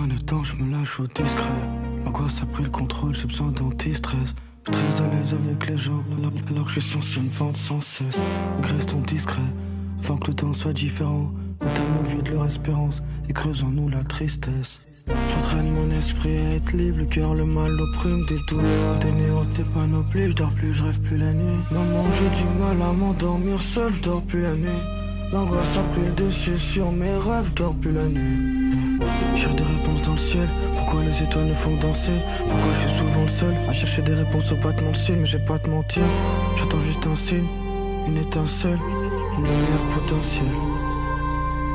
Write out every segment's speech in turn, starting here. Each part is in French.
derniers temps, je me lâche au discret. L'angoisse a pris le contrôle, j'ai besoin d'anti-stress. Je suis très à l'aise avec les gens, alors que je suis censé me vendre sans cesse. Donc restons discrets, avant que le temps soit différent. Totalement vide leur espérance, et creuse en nous la tristesse. J'entraîne mon esprit à être libre, le cœur, le mal, l'opprime, des douleurs, des nuances, des panoplies. Je dors plus, je rêve plus la nuit. Maman, j'ai du mal à m'endormir seul, je dors plus la nuit. L'angoisse a pris le dessus sur mes rêves, je dors plus la nuit. Cherche des réponses dans le ciel, pourquoi les étoiles ne font que danser? Pourquoi je suis souvent le seul à chercher des réponses au battement de cils? Mais j'ai pas à te mentir, j'attends juste un signe, une étincelle, une lumière potentielle.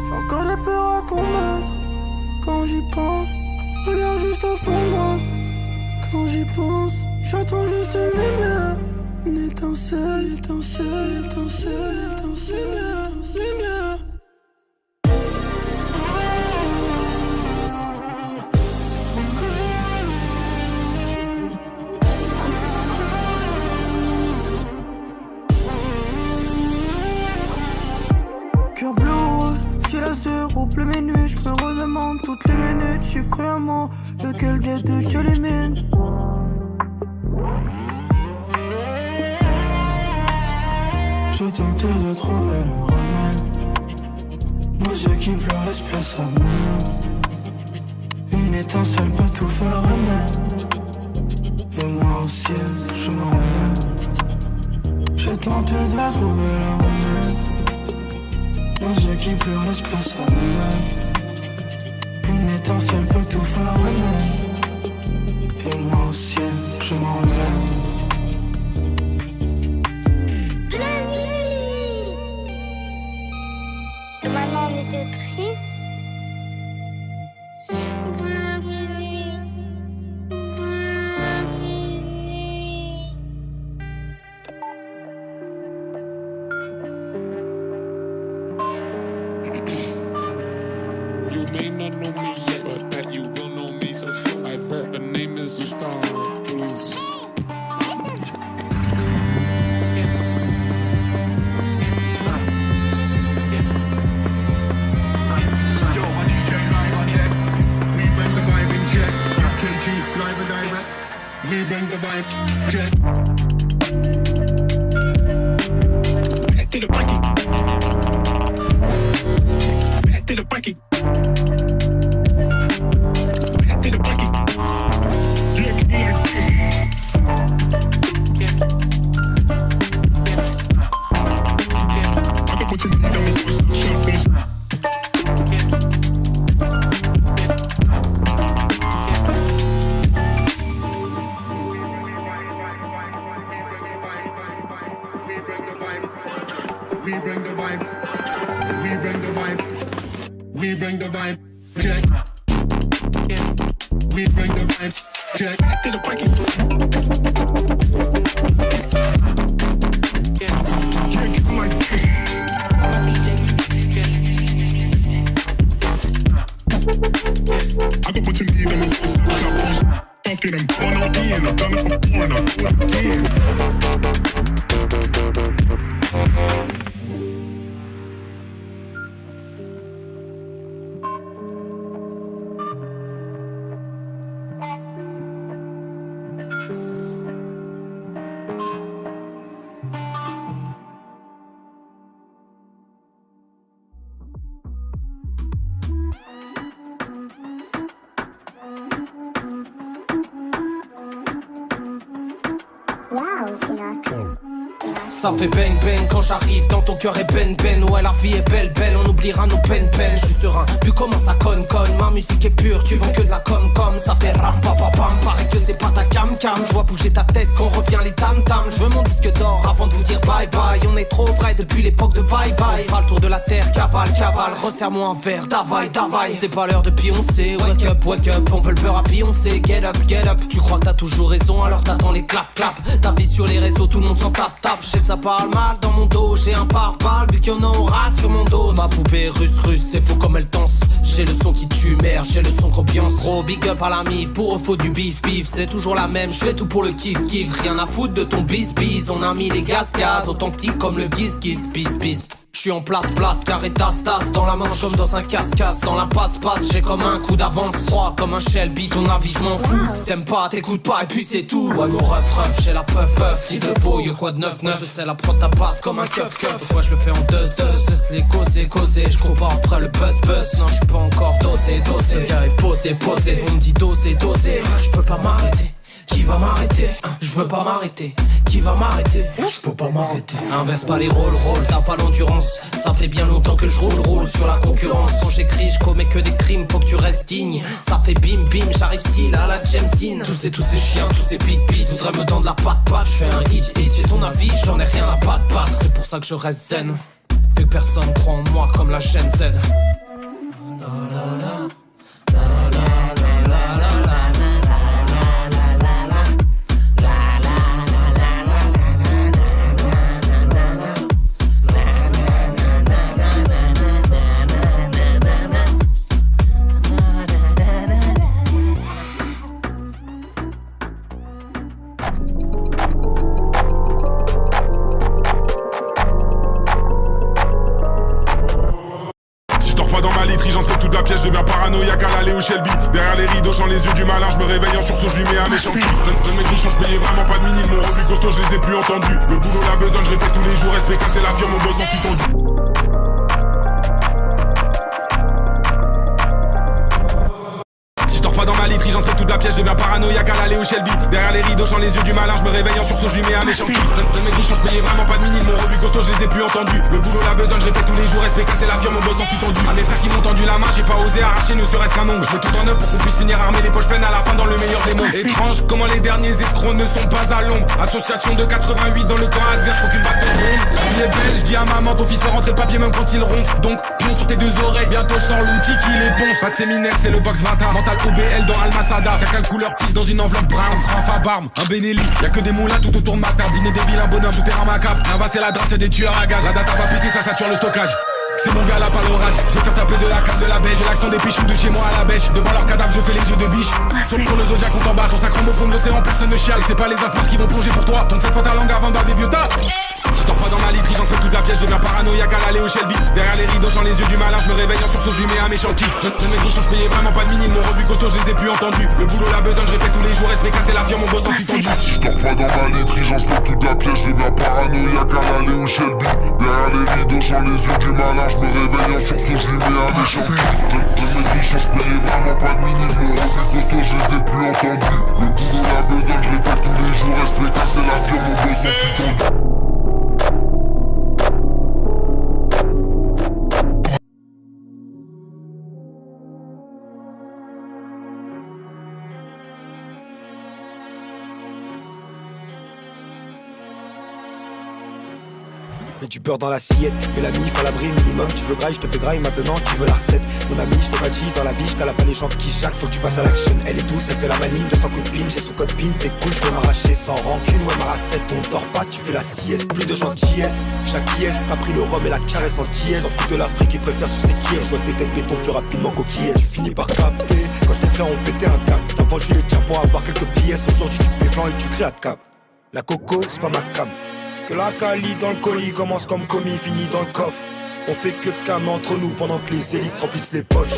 J'ai encore des peurs à combattre quand j'y pense, quand je regarde juste au fond de moi. Quand j'y pense, j'attends juste une lumière, une étincelle, étincelle, étincelle, étincelle, lumière. Cœur bleu rose, ciel azur, au bleu mes nuits, je me redemande toutes les minutes, chiffré un mot, lequel des deux tu élimines? J'ai tenté de trouver le remède, nos yeux qui pleurent laissent place à nous-mêmes. Une étincelle peut tout faire remettre, et moi au ciel je m'en remets. J'ai tenté de trouver le remède, nos yeux qui pleurent laissent place à nous-mêmes. Une étincelle peut tout faire remettre, et moi au ciel je m'en remets. Maman était triste. You may not know me yet, but that you will know me so soon. I bet the name is Star Please. We bring the vibe, check. Back to the bucket. Back to the bucket. Back to the bucket. Yeah, come on like this. I can put your knee down and twist the shot this. We bring the vibe, we bring the vibe, we bring the vibe, check. We bring the vibe, check. Back to the bucket. Yeah, keep like this. I can put your knee on the wrist, fucking I'm going on in. I've done it before and I'll do it again. Ça fait bang bang quand j'arrive dans ton cœur est ben ben. Ouais la vie est belle belle, on oubliera nos peines peines. Je suis serein, vu comment ça conne. Ma musique est pure, tu vends que de la com. Ça fait ram pa pa pam, paraît que c'est pas ta cam cam. Je vois bouger ta tête quand revient les tam tam. Je veux mon disque d'or avant de vous dire bye bye. On est trop vrai depuis l'époque de Vai Vai. On fera le tour de la terre, cavale cavale. Resserre-moi un verre, davai davai. C'est pas l'heure de pioncer, wake up, on veut le beurre à pioncer. Get up, tu crois que t'as toujours raison, alors t'attends les clap clap. Ta vie sur les réseaux, tout le monde s'en tape tape. Je sais que ça parle mal dans mon dos, j'ai un pare-balles vu qu'il y en aura sur mon dos. Ma poupée russe, c'est fou comme elle danse. J'ai le son qui tue, merde, j'ai le son qu'ambiance. Gros big up à la mif, pour eux faut du beef, c'est toujours la même, je fais tout pour le kiff, rien à foutre de ton bis. On a mis les gaz, authentique comme le bis. Je suis en place, carré tas, dans la main comme dans un casse-casse. Dans l'impasse, passe, j'ai comme un coup d'avance. Froid comme un Shelby, ton avis je m'en fous. Si t'aimes pas, t'écoutes pas et puis c'est tout. Ouais mon ref, j'ai la puff, qui te faut, y'a quoi de 9-9. Je sais la prod ta passe comme un keuf. Fois je le fais en dust, laisse les causer. Je cours pas après le buzz. Non je suis pas encore dosé. Le gars est posé. On me dit dosé. Je peux pas m'arrêter. Qui va m'arrêter? Je veux pas m'arrêter. Qui va m'arrêter? Je peux pas m'arrêter. Inverse pas les rôles, t'as pas l'endurance. Ça fait bien longtemps que je roule sur la concurrence. Quand j'écris, je commets que des crimes, faut que tu restes digne. Ça fait bim, j'arrive style à la James Dean. Tous ces chiens, tous ces beat, voudraient me tendre la patte. Je fais un hit, j'ai ton avis, j'en ai rien à battre. C'est pour ça que je reste zen. Vu que personne croit en moi comme la chaîne Z. Je deviens paranoïaque à l'aller au Shelby. Derrière les rideaux, j'en les yeux du malin. Je me réveille en sursaut, je lui mets un méchant kick. Donne mes grichons, je payais vraiment pas de mini. Mon revenu costaud, je les ai plus entendus. Le boulot, la besogne, je répète tous les jours. Respect, casser la firme, mon boss en fit tendu. Pas dans ma literie, j'inspecte toute la pièce, je deviens paranoïaque à l'aller au Shelby. Derrière les rideaux, j'en les yeux du malin, je me réveille en sursaut, je lui mets un méchant kick. Donne mes grichons, je payais vraiment pas de mini. Mon revenu costaud, je les ai plus entendus. Le boulot, la besogne, je répète tous les jours. Respect, casser la firme, mon boss en fit tendu. À mes frères qui m'ont tendu la main, j'ai pas osé arracher ne serait-ce qu'un ongle. Je veux tout en œuvre pour qu'on puisse finir armé, les poches pleines à la fin dans le meilleur des mondes. Étrange comment les derniers escrocs ne sont pas à l'ombre. Association de 88 dans le camp adverse, faut qu'une batte de bombe. La vie est belle, je dis à maman, ton fils fait rentrer le papier même quand il ronfle. Donc, pion sur tes deux oreilles, bientôt je sors l'outil qui les ponce. Pas de séminaire, c'est le box 21. Mental OBL dans Almasada. Caca de couleur pisse dans une enveloppe brown. Trafa barbe, un Benelli. Y'a que des moulins tout autour de ma table. Dîner débile, un bonhomme, tout est macabre. Nava c'est la draft, c'est des tueurs à gage. La data va péter, ça sature le stockage. C'est mon gars là, pas l'orage. Je vais faire taper de la carte de la beige. J'ai l'accent des pichous de chez moi à la bêche. Devant leur cadavre, je fais les yeux de biche. Sauf pour le Zodiac, on t'embarque. On s'accroche au fond de l'océan, personne ne chiale. C'est pas les affaires qui vont plonger pour toi. Donc fais-toi ta langue avant de baver vieux tas. Je dors pas dans ma literie, j'inspecte toute la pièce. Je deviens paranoïaque à l'aller au Shelby. Derrière les rideaux, j'en les yeux du malin. Je me réveille en sursaut, je lui mets un méchant kick. Je mes grichons, je payais vraiment pas de mini. Mon revenu costaud, je les ai plus entendus. Le boulot, la besogne, je répète tous les jours. Respect, casser la firme, mon boss en fit tendu. Je dors pas dans ma literie, j'inspecte toute la pièce. Je deviens paranoïaque à l'aller au Shelby. Derrière les rideaux, j'en les yeux du malin. Je me réveille en sursaut, je lui mets un méchant kick. De mes grichons, je payais vraiment pas de mini. Mon revenu costaud, je les ai plus entendus. Le boulot, la besogne, je répète tous les jours. Respect, casser la firme, mon boss en fit tendu. Mets du beurre dans l'assiette, mets la mif à l'abri minimum. Tu veux graille, je te fais graille, maintenant tu veux la recette. Mon ami, je t'ai pas dit, dans la vie, je cale pas les gens qui jacquent. Faut que tu passes à l'action, elle est douce, elle fait la maligne. De 3 coups de pin, j'ai son code pin, c'est cool, je peux m'arracher sans rancune. Ouais, ma racette, on dort pas, tu fais la sieste. Plus de gentillesse, chaque pièce, t'as pris le rhum et la caresse en tièse. S'en fout de l'Afrique, ils préfèrent sucer qui est. Je vois tes têtes béton plus rapidement qu'au tu finis par capter, quand je t'ai fait on pétait un cap. T'as vendu les tiens pour avoir quelques billets. Aujourd'hui tu péflan et tu cries à cap. La coco, c'est pas ma cam. Que la Cali dans le colis commence comme commis, finit dans le coffre. On fait que de scam entre nous pendant que les élites remplissent les poches.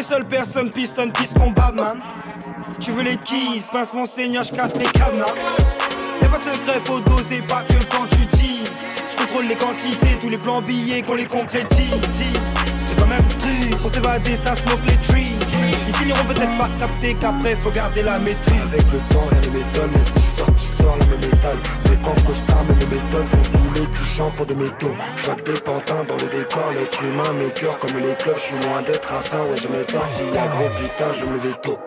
Seule personne pistonne, piste combat man. Tu veux les keys, pince mon seigneur, je casse les cadenas. Y'a pas de secret, faut doser, pas que quand tu teases. Je contrôle les quantités, tous les plans billets qu'on les concrétise. C'est quand même truc, pour s'évader ça smoke les trees. Ils finiront peut-être par capter qu'après faut garder la maîtrise. Avec le temps, rien ne m'étonne, le qui sort la même métal. Mais quand costard, même mes méthodes font couler du sang pour des métaux. Je vois des pantins dans le décor, l'être humain, mes cœurs comme les cloches. Je suis loin d'être un saint, ouais je m'éteins. S'il y a gros putain, je me lever tôt.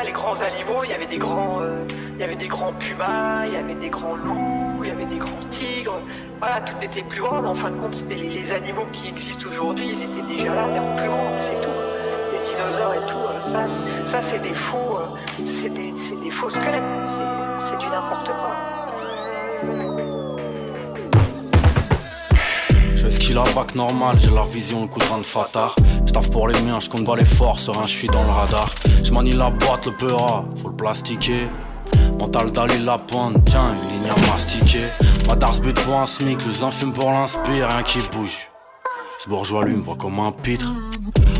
les grands animaux, il y avait des grands pumas, il y avait des grands loups, il y avait des grands tigres. Voilà, tout était plus grand, mais en fin de compte, c'était les animaux qui existent aujourd'hui, ils étaient déjà là, mais en plus grand, c'est tout. Les dinosaures et tout, ça c'est des faux, c'est des faux squelettes, c'est du n'importe quoi. Je vais skill à bac normal, j'ai la vision, le coup de rein de fatard. J'taffe pour les miens, j'compte pas les forces, serein, j'suis dans le radar. J'manie la boîte, le peura, faut le plastiquer. Mental d'Ali la pointe, tiens, une ligne à mastiquer. Madars but pour un smic, le zin fume pour l'inspire, rien qui bouge. Ce bourgeois lui me voit comme un pitre.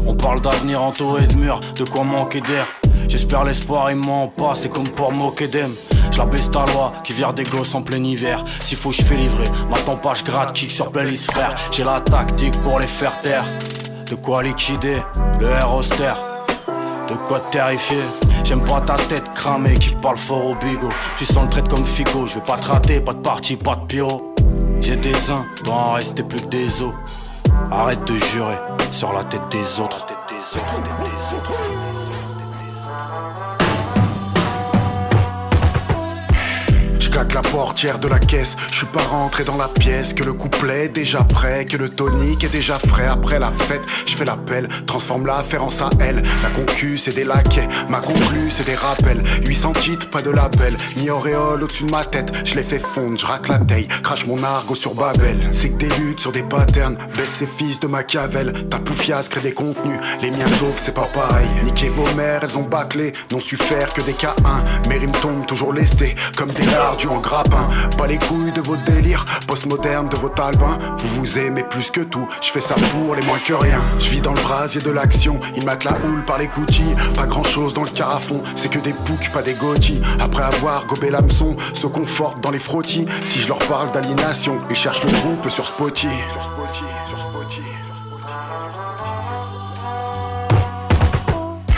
On parle d'avenir entouré de murs, de quoi manquer d'air. J'espère l'espoir il ment pas, c'est comme pour moquer d'em. J'la baisse ta loi, qui vire des gosses en plein hiver. S'il faut j'fais livrer, m'attends pas j'gratte, kick sur playlist frère. J'ai la tactique pour les faire taire. De quoi liquider, le air austère. De quoi te terrifier. J'aime pas ta tête cramée qui parle fort au bigot. Tu sens le trait comme Figo, je vais pas te rater, pas de partie, pas de pyro. J'ai des uns, doit en rester plus que des os. Arrête de jurer sur la tête des autres. J'claque la portière de la caisse, j'suis pas rentré dans la pièce. Que le couplet est déjà prêt, que le tonique est déjà frais. Après la fête, j'fais l'appel, transforme l'affaire en sa L. La concu c'est des laquais, ma conclue c'est des rappels. 800 titres, pas de label, ni auréole au-dessus de ma tête. J'les fais fondre, j'raque la taille, crache mon argot sur Babel. C'est que des luttes sur des patterns, baisse ces fils de Machiavel. Ta poufiasse crée des contenus, les miens sauf c'est pas pareil. Niquez vos mères, elles ont bâclé, n'ont su faire que des K1. Mes rimes tombent toujours lestés, comme des lards en grappin. Pas les couilles de vos délires, postmoderne de vos talbins. Vous vous aimez plus que tout, je fais ça pour les moins que rien. Je vis dans le brasier de l'action, ils matent la houle par les coutilles. Pas grand chose dans le carafon, c'est que des poucs, pas des gotis. Après avoir gobé l'hameçon, se confortent dans les frottis. Si je leur parle d'aliénation, ils cherchent le groupe sur Spotify.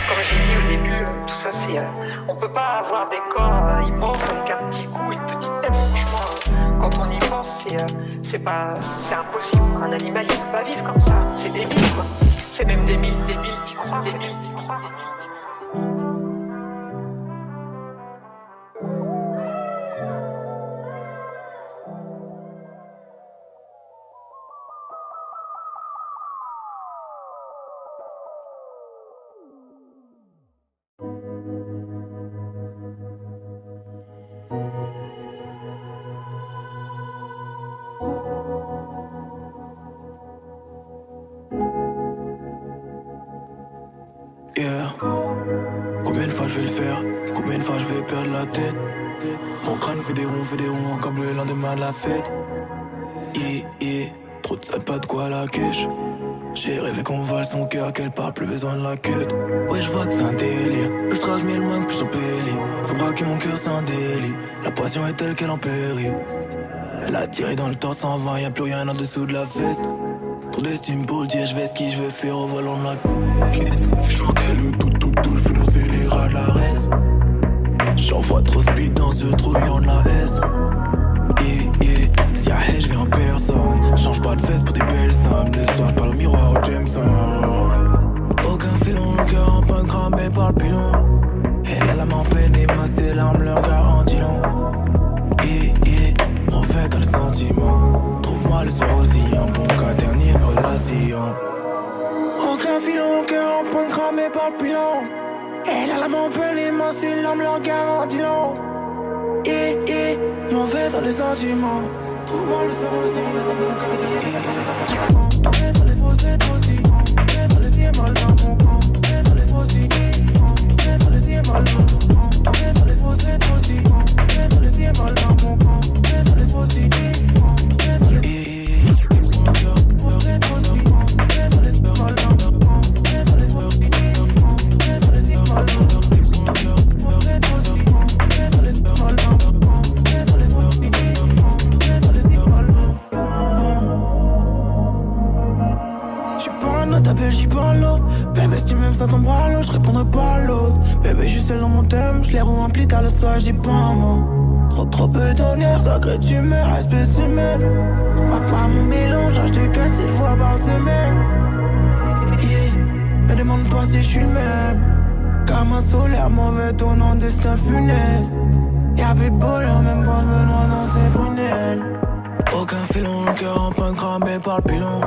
Comme j'ai dit au début, tout ça c'est... on peut pas avoir des corps immenses avec un petit cou et une petite tête. Franchement, quand on y pense, c'est impossible. Un animal il peut pas vivre comme ça. C'est débile quoi. C'est même des débiles qui croient. Yeah. Combien de fois je vais le faire? Combien de fois je vais perdre la tête? Mon crâne fait des ronds, encore bleu le lendemain de la fête. Trop de sales, pas de quoi la quiche. J'ai rêvé qu'on vole son cœur, qu'elle parle, plus besoin de la queue. Ouais, je vois que c'est un délire. Plus je trace mieux loin que je pélis. Faut braquer mon cœur, c'est un délit. La passion est telle qu'elle en périt. Elle a tiré dans le torse sans vin, y'a plus rien en dessous de la veste. Trop d'estime pour le dire, je vais ce qui je veux faire au volant de la quête. Fais chanter le tout, fais danser les rats de la reste. J'envoie trop speed dans ce trouillon de la S. Si y'a haine, je vais en personne. Change pas de veste pour des belles sommes. Le soir, je parle au miroir au Jameson. Aucun filon, le cœur en point cramé par le pilon. Elle a la main pleine et masse des larmes, leur garantie long. On fait dans les sentiments. Trouve-moi le soir aussi, un bon cas, dernière relation. Aucun filon, le cœur en point cramé par le pilon. Elle a la main pleine et masse des larmes, leur garantie long. Mauvais dans les sentiments. Trouve-moi le soir aussi, un bon cas, dernière dans les aussi. Dans les niais mal dans mon camp. Dans les aussi. Dans les niais mal dans mon camp. Dans les aussi. Dans les niais mal dans mon camp. Dans les aussi. Dans les j'y parle l'autre. Bébé si tu m'aimes ça tombera à l'eau, je répondrai pas à l'autre. Bébé je suis seul dans mon thème, je les remplis tard le soir, j'y pas un mot. Trop peu d'honneur, regret tu meurs, espèce humaine. Pas mon mélange, je te 4 7 fois par semaine. Me demande pas si je suis le même. Comme un solaire, mauvais tournant, destin funeste. Y'a plus de bonheur, même quand je me noie dans ses prunelles. Aucun filon, le cœur en point cramé par le pilon.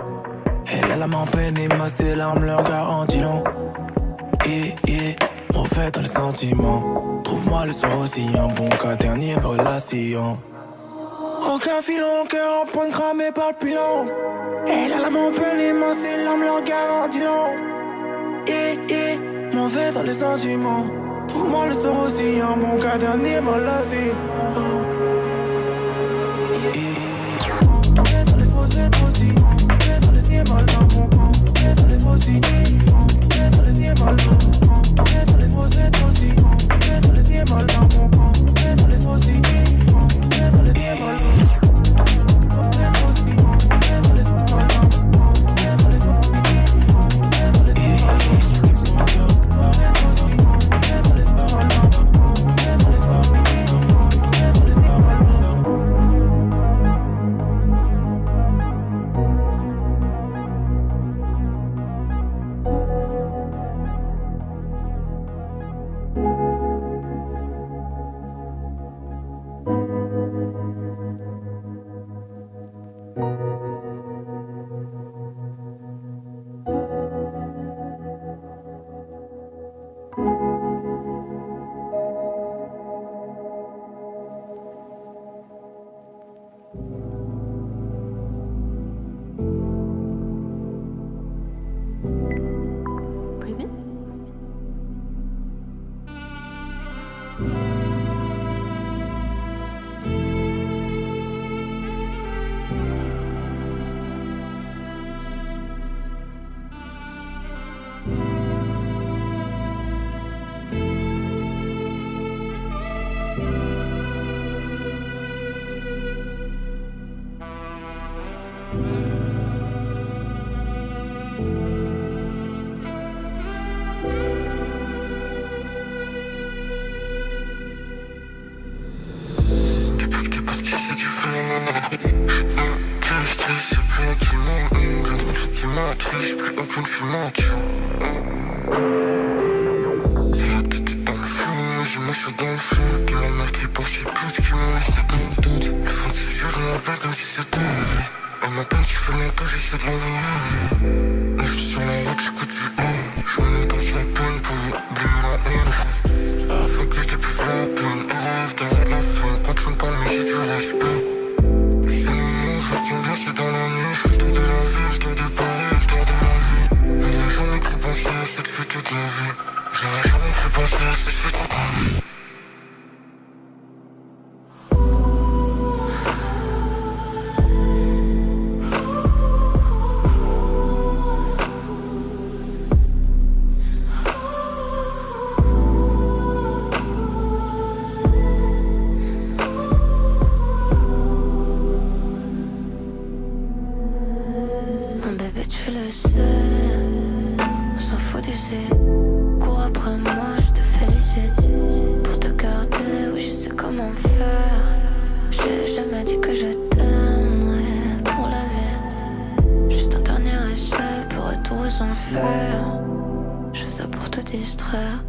Elle a la main peine et masse des larmes, leur garantie long. On fait dans les sentiments. Trouve-moi le soir aussi, un bon cas, dernière relation. Aucun filon, le cœur en point cramé par le pilon. Elle a la main peine et masse des larmes, leur garantie long. M'en fait dans les sentiments. Trouve-moi le soir aussi, un bon cas, dernière relation. Sans faire, je fais ça pour te distraire.